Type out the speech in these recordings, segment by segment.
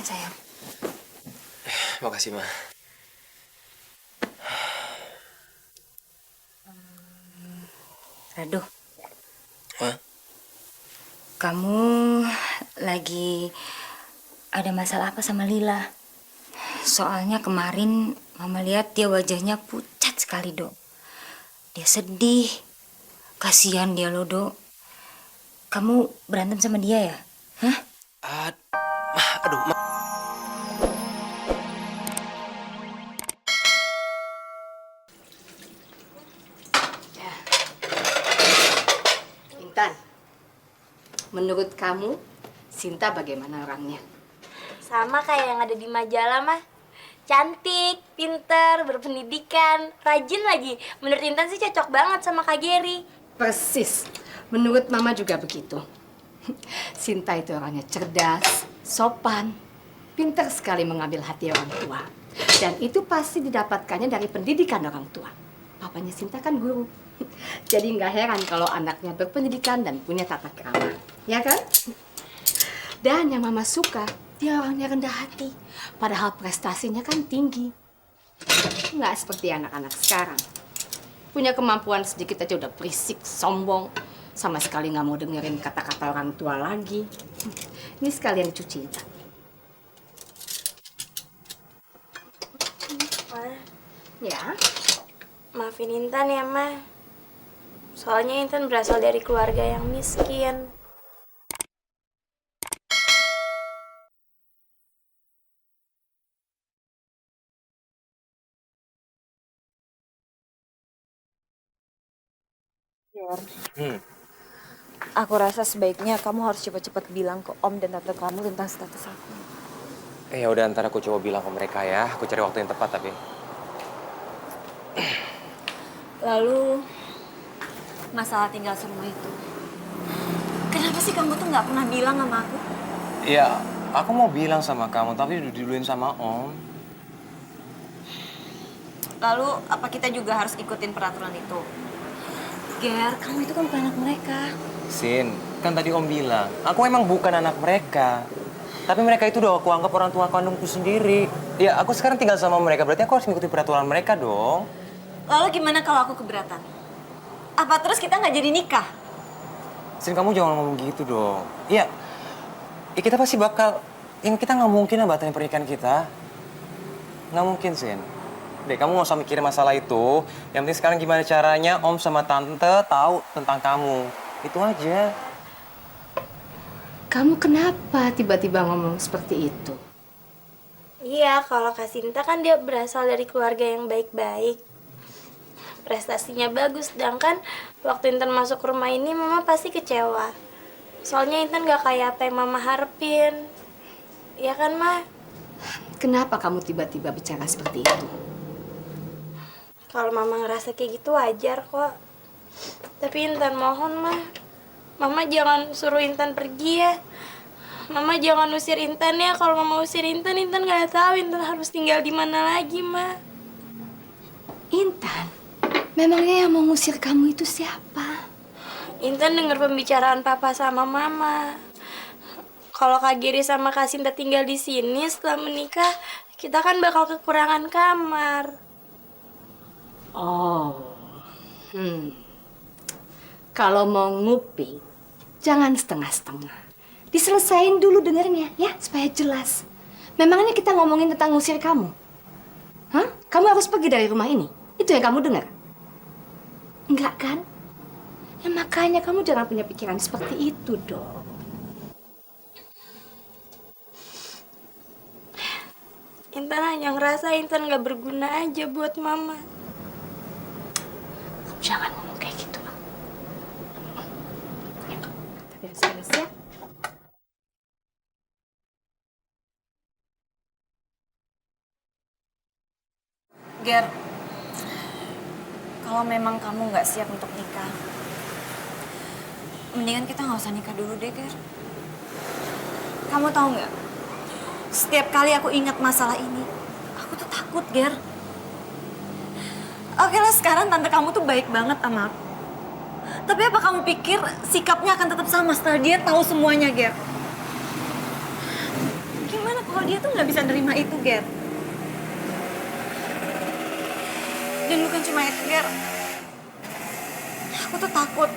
sayang. Makasih, Ma. Radu, Hah? kamu lagi ada masalah apa sama Lila? Soalnya kemarin Mama lihat dia wajahnya pucat sekali, Dok. Dia sedih. Kasihan dia loh, Dok. Kamu berantem sama dia ya? Hah? Aduh, Ma. Intan, menurut kamu Sinta bagaimana orangnya? Sama kayak yang ada di majalah, mah. Cantik, pinter, berpendidikan, rajin lagi. Menurut Intan sih cocok banget sama Kak Geri. Persis, menurut Mama juga begitu. Sinta itu orangnya cerdas, sopan, pintar sekali mengambil hati orang tua. Dan itu pasti didapatkannya dari pendidikan orang tua. Papanya Sinta kan guru. Jadi nggak heran kalau anaknya berpendidikan dan punya tata krama. Ya kan? Dan yang Mama suka, dia orangnya rendah hati. Padahal prestasinya kan tinggi. Nggak seperti anak-anak sekarang. Punya kemampuan sedikit aja udah berisik, sombong. Sama sekali nggak mau dengerin kata-kata orang tua lagi. Ini sekalian cuci. Ma, Ya, maafin Intan ya, Ma. Soalnya Intan berasal dari keluarga yang miskin. Aku rasa sebaiknya kamu harus cepat-cepat bilang ke Om dan Tante kamu tentang status aku. Ya udah, ntar aku coba bilang ke mereka ya. Aku cari waktu yang tepat tapi. Lalu, masalah tinggal serumah itu. Kenapa sih kamu tuh nggak pernah bilang sama aku? Iya, aku mau bilang sama kamu tapi diduluin sama Om. Lalu, apa kita juga harus ikutin peraturan itu? Ger, kamu itu kan bukan anak mereka. Sin, kan tadi Om bilang, aku emang bukan anak mereka. Tapi mereka itu udah aku anggap orang tua kandungku sendiri. Ya, aku sekarang tinggal sama mereka, berarti aku harus mengikuti peraturan mereka dong. Lalu gimana kalau aku keberatan? Apa terus kita nggak jadi nikah? Sin, kamu jangan ngomong gitu dong. Iya, ya kita pasti bakal, yang kita nggak mungkin lah batalin pernikahan kita. Nggak mungkin, Sin. Deh, kamu nggak usah mikirin masalah itu. Yang penting sekarang gimana caranya Om sama Tante tahu tentang kamu. Itu aja. kamu kenapa tiba-tiba ngomong seperti itu? Iya, kalau Kak Sinta kan dia berasal dari keluarga yang baik-baik. Prestasinya bagus, sedangkan waktu Intan masuk rumah ini Mama pasti kecewa. Soalnya Intan gak kayak apa yang Mama harapin. Iya kan, Ma? Kenapa kamu tiba-tiba bicara seperti itu? Kalau Mama ngerasa kayak gitu wajar kok. Tapi Intan mohon, Ma. Mama jangan suruh Intan pergi ya. Mama jangan usir Intan ya. Kalau Mama usir Intan, Intan gak tahu Intan harus tinggal di mana lagi, Ma. Intan, memangnya yang mau ngusir kamu itu siapa? Intan dengar pembicaraan Papa sama Mama. Kalau Kak Giri sama Kak Sinta tinggal di sini setelah menikah, kita kan bakal kekurangan kamar. Oh, kalau mau nguping, jangan setengah-setengah. Diselesain dulu dengernya, ya, supaya jelas. Memangnya kita ngomongin tentang ngusir kamu? Hah? Kamu harus pergi dari rumah ini? Itu yang kamu dengar? Enggak kan? Ya makanya kamu jangan punya pikiran seperti itu dong. Intan hanya ngerasa Intan gak berguna aja buat Mama. Jangan ngomong kayak gitu loh. Beres-beres ya. Ger, kalau memang kamu nggak siap untuk nikah, mendingan kita nggak usah nikah dulu deh, Ger. Kamu tahu nggak? Setiap kali aku ingat masalah ini, aku tuh takut, Ger. Oke lah, sekarang tante kamu tuh baik banget sama aku. Tapi apa kamu pikir sikapnya akan tetap sama setelah dia tahu semuanya, Ger? Gimana kalau kalau dia tuh nggak bisa nerima itu, Ger. Dan bukan cuma itu, Ger. Aku tuh takut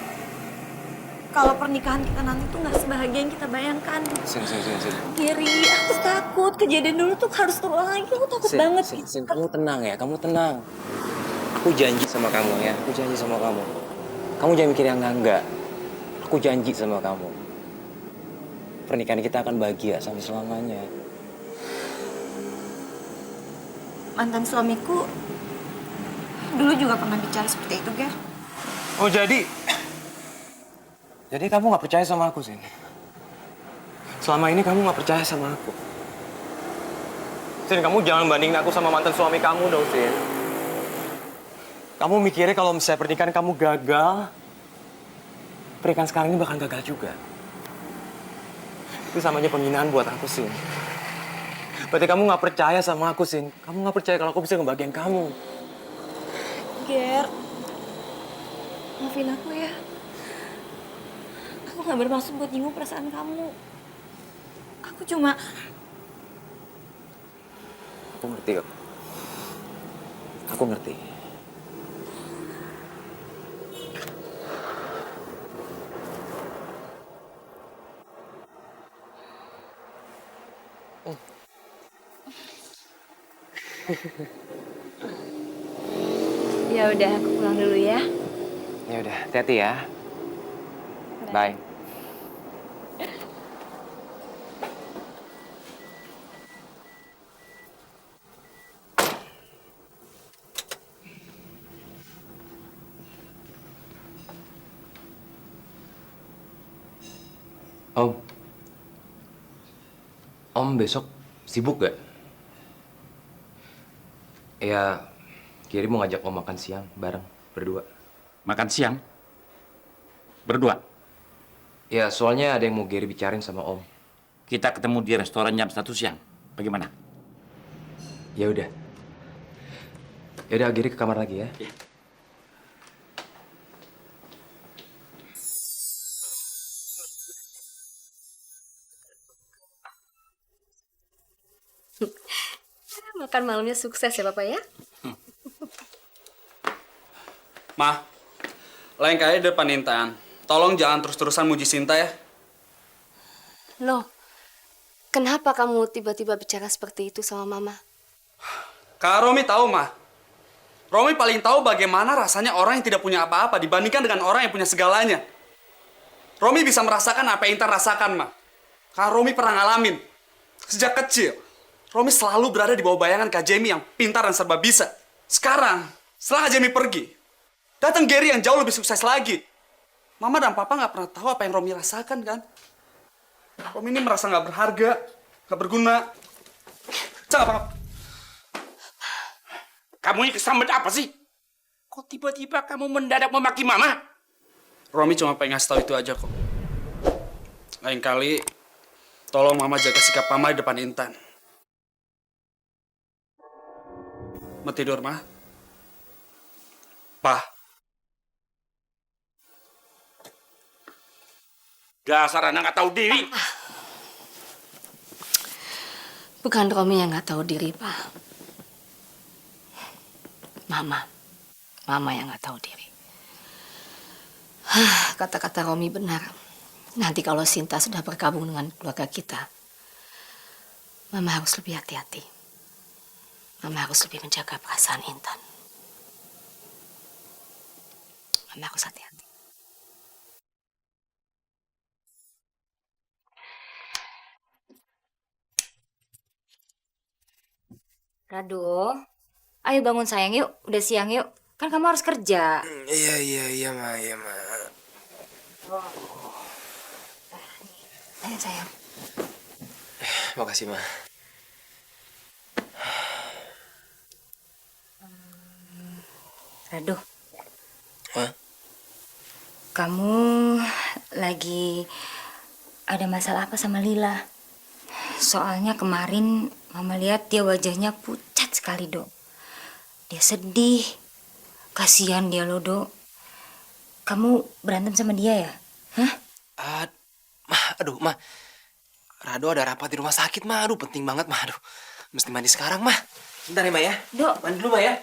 kalau pernikahan kita nanti tuh nggak sebahagia yang kita bayangkan. Sin. Geri, aku takut kejadian dulu tuh harus terulang lagi. Aku takut banget. Sin, kamu tenang ya, kamu tenang. Aku janji sama kamu ya, aku janji sama kamu. Kamu jangan mikir yang enggak. Aku janji sama kamu. Pernikahan kita akan bahagia sampai selamanya. Mantan suamiku dulu juga pernah bicara seperti itu, Ger. Oh jadi kamu nggak percaya sama aku, Sin? Selama ini kamu nggak percaya sama aku. Sin, kamu jangan bandingin aku sama mantan suami kamu dong, Sin. Kamu mikirnya kalau misalnya pernikahan kamu gagal, pernikahan sekarang ini bakal gagal juga. Itu sama aja penghinaan buat aku, Sin. Berarti kamu nggak percaya sama aku, Sin. Kamu nggak percaya kalau aku bisa ngebahagiain kamu. Ger, maafin aku ya. Aku gak bermaksud buat nyinggung perasaan kamu. Aku cuma... Aku ngerti kok. Aku ngerti. Ya udah, aku pulang dulu ya. Ya udah, hati-hati ya. Bye. Om besok sibuk gak? Ya, Giri mau ngajak Om makan siang bareng, berdua. Makan siang? Berdua? Ya, soalnya ada yang mau Giri bicarain sama Om. Kita ketemu di restoran jam 1 siang. Bagaimana? Ya udah. Ya udah, Giri ke kamar lagi ya. Iya. Makan malamnya sukses ya, Bapak ya? Ma, lain kali depan Intan, tolong jangan terus-terusan muji Sinta ya. Loh, kenapa kamu tiba-tiba bicara seperti itu sama Mama? Kak Romi tahu, Ma. Romi paling tahu bagaimana rasanya orang yang tidak punya apa-apa dibandingkan dengan orang yang punya segalanya. Romi bisa merasakan apa yang Intan rasakan, Ma. Kak Romi pernah ngalamin. Sejak kecil, Romi selalu berada di bawah bayangan Kak Jamie yang pintar dan serba bisa. Sekarang, setelah Kak Jamie pergi, datang Gary yang jauh lebih sukses lagi. Mama dan Papa nggak pernah tahu apa yang Romi rasakan, kan? Romi ini merasa nggak berharga, nggak berguna. Jangan, Kamu ini kesambet apa sih? Kok tiba-tiba kamu mendadak memaki Mama? Romi cuma pengen ngasih tahu itu aja kok. Lain kali, tolong Mama jaga sikap Mama di depan Intan. Mau tidur, Ma? Pa. Dasar anak nggak tahu diri. Bukan Romi yang nggak tahu diri, Pak. Mama yang nggak tahu diri. Kata-kata Romi benar. Nanti kalau Sinta sudah bergabung dengan keluarga kita, Mama harus lebih hati-hati. Mama harus lebih menjaga perasaan Intan. Mama harus hati-hati. Rado, ayo bangun sayang yuk. Udah siang yuk. Kan kamu harus kerja. Iya, Ma. Ayo sayang. Makasih, Ma. Rado, Hah? kamu lagi ada masalah apa sama Lila? Soalnya kemarin Mama lihat dia wajahnya pucat sekali, Dok. Dia sedih. Kasihan dia loh, Dok. Kamu berantem sama dia ya? Hah? Aduh, Ma. Rado ada rapat di rumah sakit, mah. Aduh, penting banget, mah. Aduh, mesti mandi sekarang, mah. Bentar ya, Mbak ya. Dok. Mandi dulu, Mbak ya.